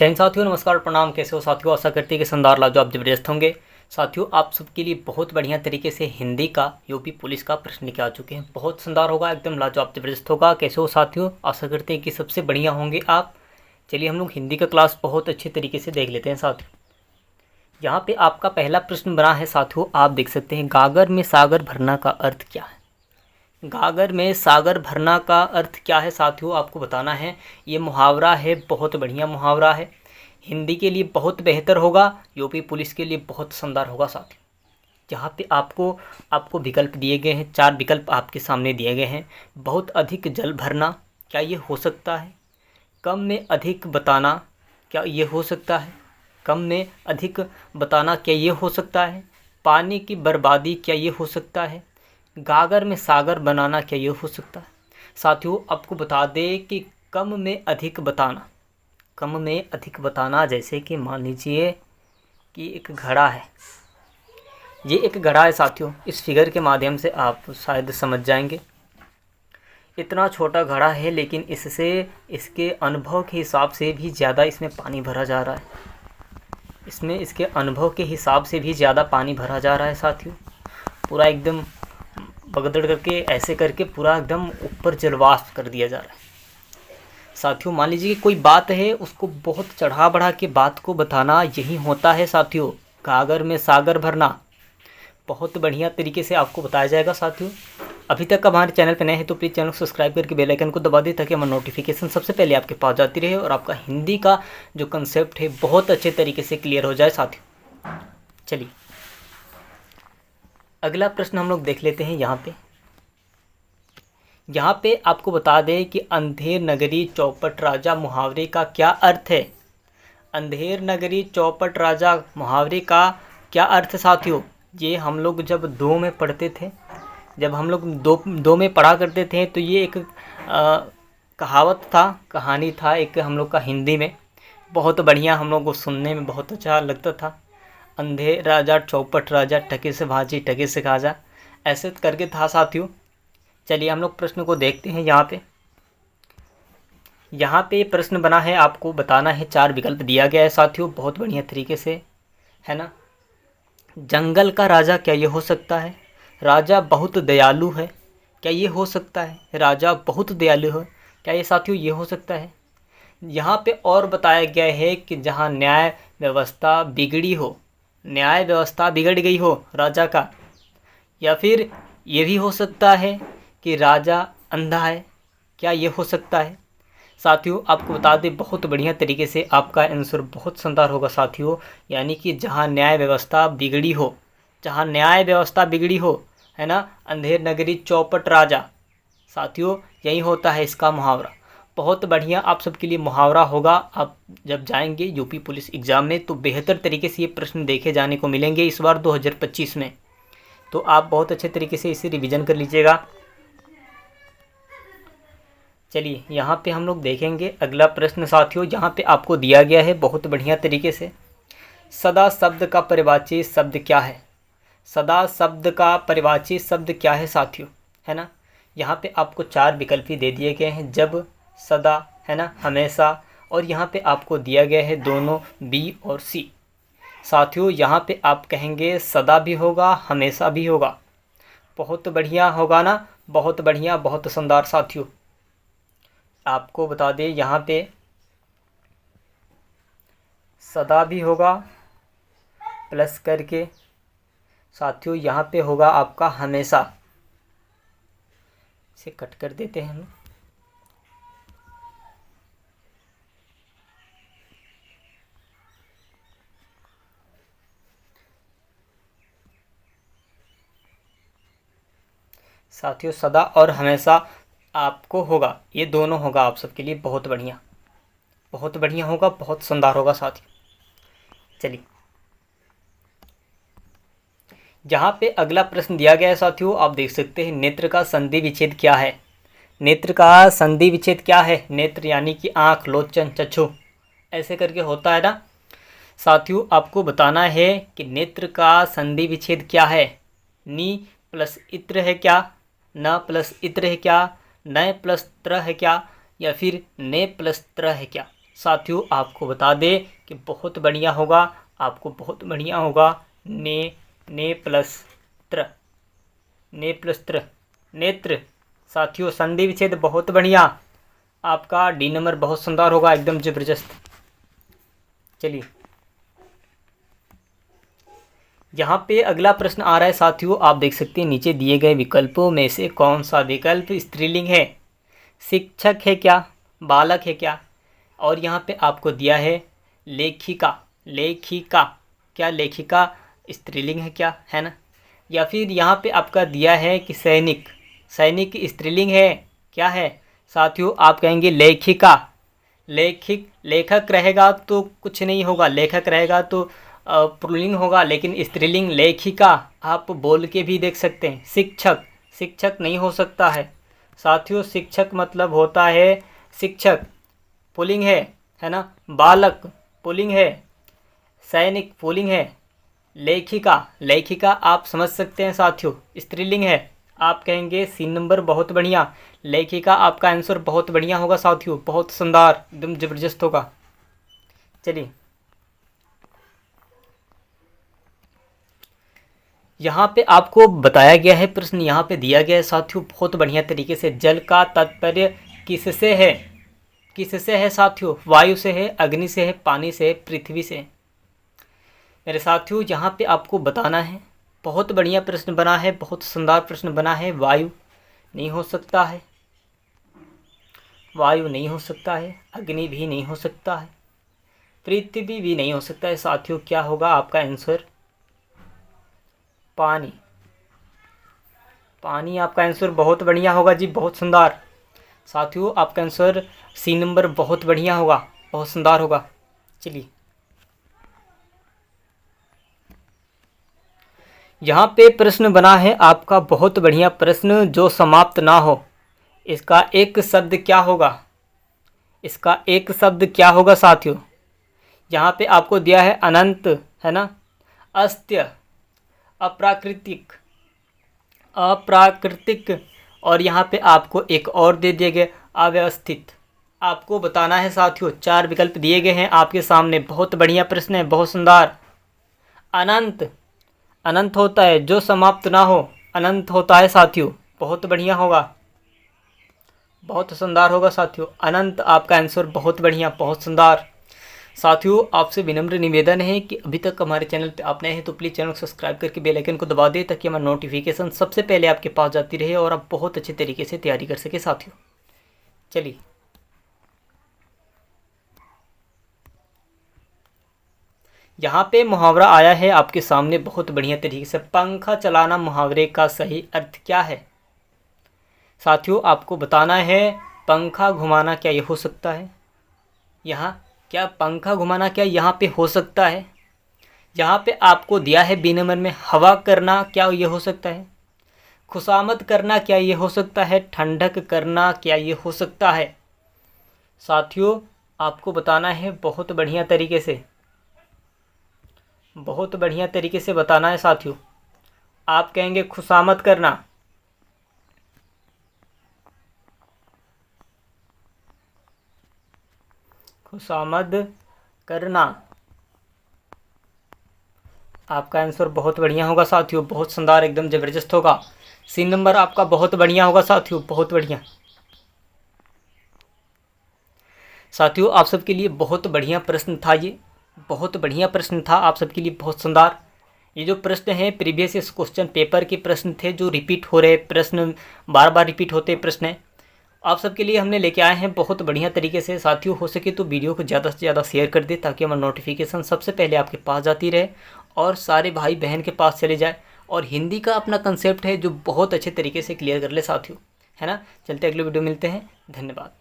जय हिंद साथियों, नमस्कार, प्रणाम। कैसे हो साथियों? आशा करती है कि शानदार लाजवाब जबरदस्त होंगे। साथियों, आप सबके लिए बहुत बढ़िया तरीके से हिंदी का यूपी पुलिस का प्रश्न लेके आ चुके हैं। बहुत शानदार होगा, एकदम लाजवाब जबरदस्त होगा। कैसे हो साथियों? आशा करते हैं कि सबसे बढ़िया होंगे आप। चलिए हम लोग हिंदी का क्लास बहुत अच्छे तरीके से देख लेते हैं साथियों। यहाँ पे आपका पहला प्रश्न बना है साथियों, आप देख सकते हैं, गागर में सागर भरना का अर्थ क्या है? गागर में सागर भरना का अर्थ क्या है साथियों? आपको बताना है। ये मुहावरा है, बहुत बढ़िया मुहावरा है। हिंदी के लिए बहुत बेहतर होगा, यूपी पुलिस के लिए बहुत शानदार होगा साथियों। यहाँ पे आपको विकल्प दिए गए हैं, 4 विकल्प आपके सामने दिए गए हैं। बहुत अधिक जल भरना, क्या ये हो सकता है? कम में अधिक बताना, क्या ये हो सकता है? कम में अधिक बताना, क्या ये हो सकता है? पानी की बर्बादी, क्या ये हो सकता है? गागर में सागर बनाना, क्या ये हो सकता है? साथियों, आपको बता दें कि कम में अधिक बताना, कम में अधिक बताना, जैसे कि मान लीजिए कि एक घड़ा है। ये एक घड़ा है साथियों, इस फिगर के माध्यम से आप शायद समझ जाएंगे। इतना छोटा घड़ा है, लेकिन इसके अनुभव के हिसाब से भी ज़्यादा इसमें पानी भरा जा रहा है। इसमें इसके अनुभव के हिसाब से भी ज़्यादा पानी भरा जा रहा है साथियों। पूरा एकदम बगदड़ करके, ऐसे करके पूरा एकदम ऊपर जलवाष्प कर दिया जा रहा है साथियों। मान लीजिए कि कोई बात है, उसको बहुत चढ़ा बढ़ा के बात को बताना, यही होता है साथियों गागर में सागर भरना। बहुत बढ़िया तरीके से आपको बताया जाएगा साथियों। अभी तक हमारे चैनल पर नए हैं तो प्लीज़ चैनल को सब्सक्राइब करके बेल आइकन को दबा दें, ताकि हमारा नोटिफिकेशन सबसे पहले आपके पास जाती रहे और आपका हिंदी का जो कंसेप्ट है बहुत अच्छे तरीके से क्लियर हो जाए साथियों। चलिए अगला प्रश्न हम लोग देख लेते हैं। यहाँ पे आपको बता दें कि अंधेर नगरी चौपट राजा मुहावरे का क्या अर्थ है? अंधेर नगरी चौपट राजा मुहावरे का क्या अर्थ साथियों? ये हम लोग जब दो में पढ़ते थे, जब हम लोग दो में पढ़ा करते थे, तो ये एक कहावत था, कहानी था एक हम लोग का हिंदी में। बहुत बढ़िया, हम लोग को सुनने में बहुत अच्छा लगता था। अंधेर राजा चौपट राजा, टके से भाजी टके से खाजा, ऐसे करके था साथियों। चलिए हम लोग प्रश्न को देखते हैं। यहाँ पे प्रश्न बना है, आपको बताना है। 4 विकल्प दिया गया है साथियों, बहुत बढ़िया तरीके से, है ना। जंगल का राजा, क्या ये हो सकता है? राजा बहुत दयालु है, क्या ये हो सकता है? राजा बहुत दयालु है, क्या ये साथियों ये हो सकता है? यहाँ पे और बताया गया है कि जहाँ न्याय व्यवस्था बिगड़ी हो, न्याय व्यवस्था बिगड़ गई हो राजा का। या फिर ये भी हो सकता है कि राजा अंधा है, क्या ये हो सकता है? साथियों आपको बता दें, बहुत बढ़िया तरीके से आपका आंसर बहुत शानदार होगा साथियों। यानी कि जहाँ न्याय व्यवस्था बिगड़ी हो, जहाँ न्याय व्यवस्था बिगड़ी हो, है ना, अंधेर नगरी चौपट राजा, साथियों यही होता है इसका मुहावरा। बहुत बढ़िया, आप सबके लिए मुहावरा होगा। आप जब जाएंगे यूपी पुलिस एग्ज़ाम में तो बेहतर तरीके से ये प्रश्न देखे जाने को मिलेंगे इस बार 2025 में। तो आप बहुत अच्छे तरीके से इसे रिवीजन कर लीजिएगा। चलिए यहाँ पे हम लोग देखेंगे अगला प्रश्न साथियों। यहाँ पे आपको दिया गया है बहुत बढ़िया तरीके से, सदा शब्द का परिवाची शब्द क्या है? सदा शब्द का परिवाची शब्द क्या है साथियों, है ना। यहाँ पे आपको 4 विकल्प ही दे दिए गए हैं, जब, सदा, है ना, हमेशा, और यहाँ पे आपको दिया गया है दोनों बी और सी। साथियों यहाँ पे आप कहेंगे सदा भी होगा, हमेशा भी होगा। बहुत बढ़िया होगा ना, बहुत बढ़िया, बहुत शानदार साथियों। आपको बता दें यहाँ पे सदा भी होगा प्लस करके साथियों, यहाँ पे होगा आपका हमेशा। इसे कट कर देते हैं हम। साथियों सदा और हमेशा आपको होगा, ये दोनों होगा आप सबके लिए। बहुत बढ़िया, बहुत बढ़िया होगा, बहुत शानदार होगा साथियों। चलिए जहाँ पे अगला प्रश्न दिया गया है साथियों, आप देख सकते हैं, नेत्र का संधि विच्छेद क्या है? नेत्र का संधि विच्छेद क्या है? नेत्र यानी कि आँख, लोचन, चक्षु, ऐसे करके होता है ना साथियों। आपको बताना है कि नेत्र का संधि विच्छेद क्या है। नी प्लस इत्र है क्या? न प्लस इत्र है क्या? नय प्लस त्र है क्या? या फिर ने प्लस त्र है क्या? साथियों आपको बता दें कि बहुत बढ़िया होगा, आपको बहुत बढ़िया होगा। ने प्लस त्र, ने प्लस त्र, नेत्र। साथियों संधि विच्छेद बहुत बढ़िया, आपका डी नंबर बहुत शानदार होगा, एकदम जबरदस्त। चलिए यहाँ पे अगला प्रश्न आ रहा है साथियों, आप देख सकते हैं नीचे दिए गए विकल्पों में से कौन सा विकल्प स्त्रीलिंग है? शिक्षक है क्या, बालक है क्या, और यहाँ पे आपको दिया है लेखिका। लेखिका, क्या लेखिका स्त्रीलिंग है क्या, है ना? या फिर यहाँ पे आपका दिया है कि सैनिक, सैनिक स्त्रीलिंग है क्या है? साथियों आप कहेंगे लेखिका। लेखक रहेगा तो कुछ नहीं होगा, लेखक रहेगा तो पुल्लिंग होगा, लेकिन स्त्रीलिंग लेखिका आप बोल के भी देख सकते हैं। शिक्षक, शिक्षक नहीं हो सकता है साथियों, शिक्षक मतलब होता है शिक्षक, पुल्लिंग है ना? बालक पुल्लिंग है, सैनिक पुल्लिंग है, लेखिका, लेखिका आप समझ सकते हैं साथियों स्त्रीलिंग है। आप कहेंगे सी नंबर बहुत बढ़िया, लेखिका आपका आंसर बहुत बढ़िया होगा साथियों, बहुत शानदार, एकदम ज़बरदस्त होगा। चलिए यहाँ पे आपको बताया गया है, प्रश्न यहाँ पे दिया गया है साथियों बहुत बढ़िया तरीके से। जल का तात्पर्य किससे है? किससे है साथियों? वायु से है, अग्नि से है, पानी से है, पृथ्वी से। मेरे साथियों यहाँ पे आपको बताना है, बहुत बढ़िया प्रश्न बना है, बहुत शानदार प्रश्न बना है। वायु नहीं हो सकता है, वायु नहीं हो सकता है, अग्नि भी नहीं हो सकता है, पृथ्वी भी नहीं हो सकता है साथियों। क्या होगा आपका आंसर? पानी। पानी आपका आंसर बहुत बढ़िया होगा जी, बहुत शानदार। साथियों आपका आंसर सी नंबर बहुत बढ़िया होगा, बहुत शानदार होगा। चलिए यहाँ पे प्रश्न बना है आपका बहुत बढ़िया प्रश्न, जो समाप्त ना हो, इसका एक शब्द क्या होगा? इसका एक शब्द क्या होगा साथियों? यहाँ पे आपको दिया है अनंत, है ना, अस्त्य, अप्राकृतिक, अप्राकृतिक, और यहाँ पे आपको एक और दे दिए गए अव्यवस्थित। आपको बताना है साथियों, 4 विकल्प दिए गए हैं आपके सामने, बहुत बढ़िया प्रश्न है, बहुत सुंदर। अनंत, अनंत होता है जो समाप्त ना हो, अनंत होता है साथियों, बहुत बढ़िया होगा, बहुत शानदार होगा साथियों। अनंत आपका आंसर बहुत बढ़िया, बहुत शानदार। साथियों आपसे विनम्र निवेदन है कि अभी तक हमारे चैनल पे आप नए हैं तो प्लीज़ चैनल को सब्सक्राइब करके बेल आइकन को दबा दें, ताकि हमारा नोटिफिकेशन सबसे पहले आपके पास जाती रहे और आप बहुत अच्छे तरीके से तैयारी कर सके साथियों। चलिए यहाँ पे मुहावरा आया है आपके सामने बहुत बढ़िया तरीके से। पंखा चलाना मुहावरे का सही अर्थ क्या है? साथियों आपको बताना है, पंखा घुमाना क्या ये हो सकता है? यहाँ क्या पंखा घुमाना क्या यहाँ पे हो सकता है? यहाँ पे आपको दिया है बी नंबर में हवा करना, क्या ये हो सकता है? खुशामद करना क्या ये हो सकता है? ठंडक करना क्या ये हो सकता है? साथियों आपको बताना है बहुत बढ़िया तरीके से, बहुत बढ़िया तरीके से बताना है साथियों। आप कहेंगे खुशामद करना, खुशामद करना आपका आंसर बहुत बढ़िया होगा साथियों, बहुत शानदार, एकदम ज़बरदस्त होगा। सी नंबर आपका बहुत बढ़िया होगा साथियों, बहुत बढ़िया। साथियों आप सबके लिए बहुत बढ़िया प्रश्न था ये, बहुत बढ़िया प्रश्न था आप सबके लिए, बहुत शानदार। ये जो प्रश्न है प्रीवियस क्वेश्चन पेपर के प्रश्न थे, जो रिपीट हो रहे प्रश्न, बार बार रिपीट होते प्रश्न हैं, आप सबके लिए हमने लेके आए हैं बहुत बढ़िया तरीके से। साथियों हो सके तो वीडियो को ज़्यादा से ज़्यादा शेयर कर दे, ताकि हमारा नोटिफिकेशन सबसे पहले आपके पास जाती रहे और सारे भाई बहन के पास चले जाए। और हिंदी का अपना कंसेप्ट है जो बहुत अच्छे तरीके से क्लियर कर ले साथियों, है ना। चलते अगले वीडियो मिलते हैं, धन्यवाद।